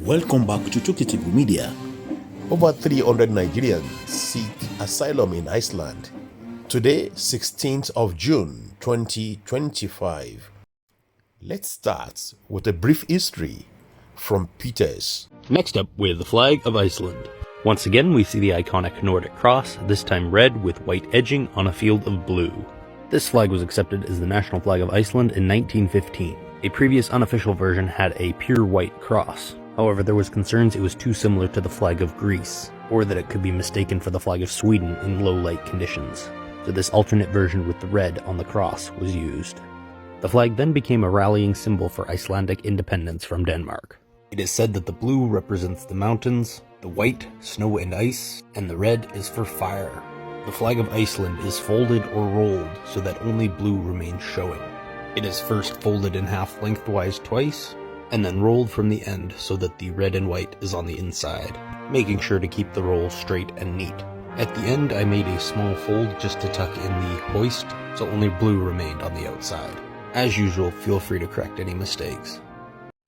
Welcome back to Tukitibu Media. Over 300 Nigerians seek asylum in Iceland. Today, 16th of June 2025. Let's start with a brief history from Peters. Next up, we have the flag of Iceland. Once again, we see the iconic Nordic cross, this time red with white edging on a field of blue. This flag was accepted as the national flag of Iceland in 1915. A previous unofficial version had a pure white cross. However, there was concerns it was too similar to the flag of Greece, or that it could be mistaken for the flag of Sweden in low light conditions. So this alternate version with the red on the cross was used. The flag then became a rallying symbol for Icelandic independence from Denmark. It is said that the blue represents the mountains, the white, snow and ice, and the red is for fire. The flag of Iceland is folded or rolled so that only blue remains showing. It is first folded in half lengthwise twice, and then rolled from the end so that the red and white is on the inside, making sure to keep the roll straight and neat. At the end, I made a small fold just to tuck in the hoist, so only blue remained on the outside. As usual, feel free to correct any mistakes.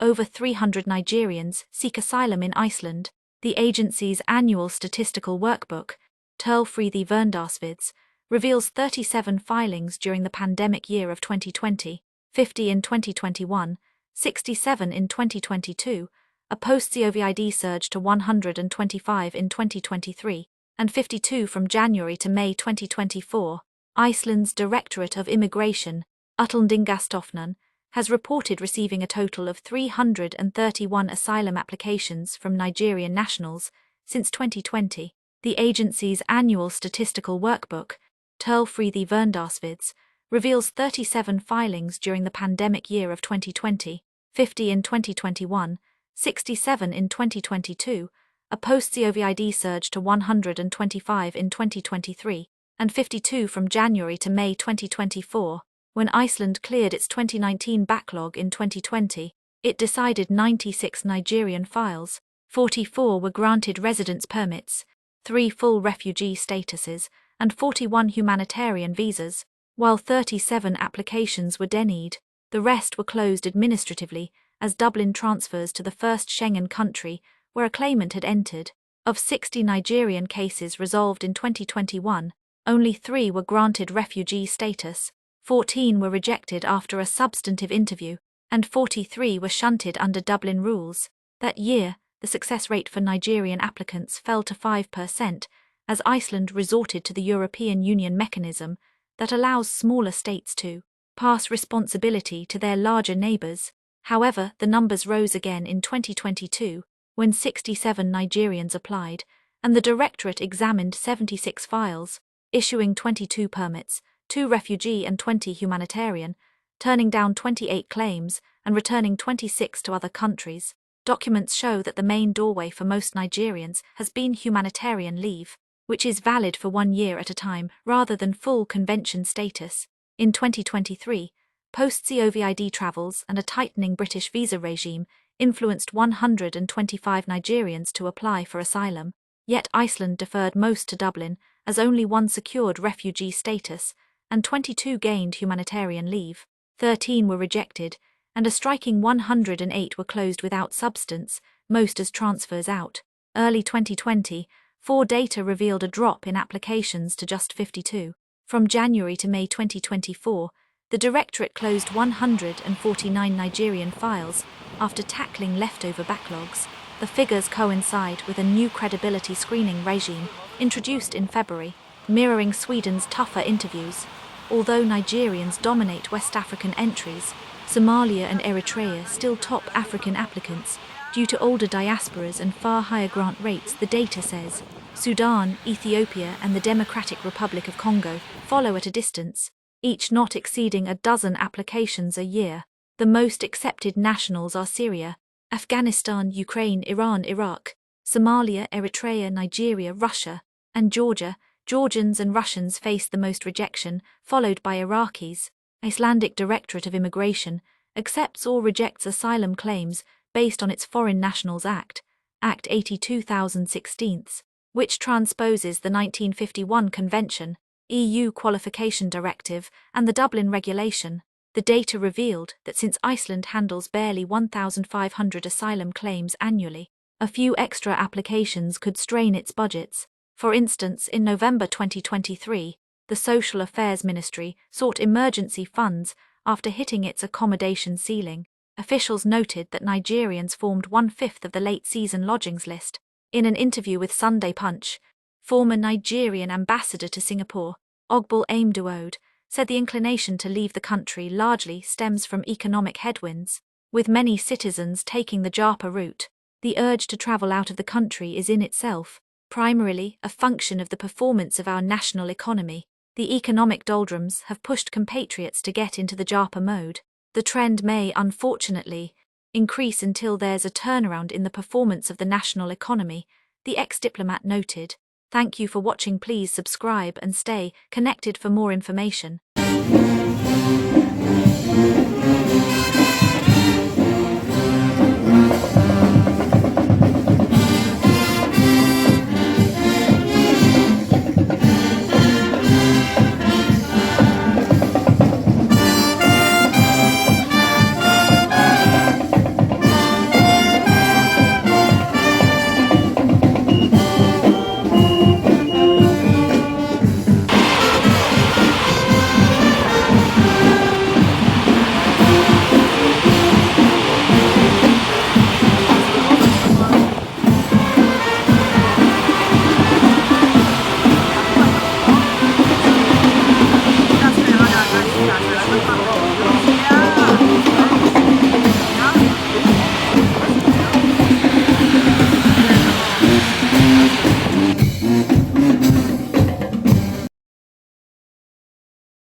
Over 300 Nigerians seek asylum in Iceland. The agency's annual statistical workbook, Tölfræði Verndarsvids, reveals 37 filings during the pandemic year of 2020, 50 in 2021, 67 in 2022, a post-COVID surge to 125 in 2023, and 52 from January to May 2024. Iceland's Directorate of Immigration, Útlendingastofnun, has reported receiving a total of 331 asylum applications from Nigerian nationals since 2020. The agency's annual statistical workbook, Tölfræði Verndarsvids, reveals 37 filings during the pandemic year of 2020, 50 in 2021, 67 in 2022, a post-COVID surge to 125 in 2023, and 52 from January to May 2024. When Iceland cleared its 2019 backlog in 2020, it decided 96 Nigerian files, 44 were granted residence permits, 3 full refugee statuses, and 41 humanitarian visas, while 37 applications were denied. The rest were closed administratively as Dublin transfers to the first Schengen country where a claimant had entered. Of 60 Nigerian cases resolved in 2021, only 3 were granted refugee status, 14 were rejected after a substantive interview, and 43 were shunted under Dublin rules. That year, the success rate for Nigerian applicants fell to 5%, as Iceland resorted to the European Union mechanism that allows smaller states to pass responsibility to their larger neighbours. However, the numbers rose again in 2022, when 67 Nigerians applied, and the Directorate examined 76 files, issuing 22 permits, 2 refugee and 20 humanitarian, turning down 28 claims and returning 26 to other countries. Documents show that the main doorway for most Nigerians has been humanitarian leave, which is valid for 1 year at a time rather than full convention status. In 2023, post-COVID travels and a tightening British visa regime influenced 125 Nigerians to apply for asylum, yet Iceland deferred most to Dublin as only 1 secured refugee status and 22 gained humanitarian leave. 13 were rejected, and a striking 108 were closed without substance, most as transfers out. Early 2020, 4 data revealed a drop in applications to just 52. From January to May 2024, the Directorate closed 149 Nigerian files after tackling leftover backlogs. The figures coincide with a new credibility screening regime introduced in February, mirroring Sweden's tougher interviews. Although Nigerians dominate West African entries, Somalia and Eritrea still top African applicants due to older diasporas and far higher grant rates, the data says. Sudan, Ethiopia, and the Democratic Republic of Congo follow at a distance, each not exceeding a dozen applications a year. The most accepted nationals are Syria, Afghanistan, Ukraine, Iran, Iraq, Somalia, Eritrea, Nigeria, Russia, and Georgia. Georgians and Russians face the most rejection, followed by Iraqis. Icelandic Directorate of Immigration accepts or rejects asylum claims based on its Foreign Nationals Act, Act 82,016, which transposes the 1951 Convention, EU Qualification Directive, and the Dublin Regulation. The data revealed that since Iceland handles barely 1,500 asylum claims annually, a few extra applications could strain its budgets. For instance, in November 2023, the Social Affairs Ministry sought emergency funds after hitting its accommodation ceiling. Officials noted that Nigerians formed 1/5 of the late-season lodgings list. In an interview with Sunday Punch, former Nigerian ambassador to Singapore, Ogbol Aimduode, said the inclination to leave the country largely stems from economic headwinds. With many citizens taking the Japa route, the urge to travel out of the country is in itself primarily a function of the performance of our national economy. The economic doldrums have pushed compatriots to get into the Japa mode. The trend may, unfortunately, increase until there's a turnaround in the performance of the national economy, the ex-diplomat noted. Thank you for watching. Please subscribe and stay connected for more information.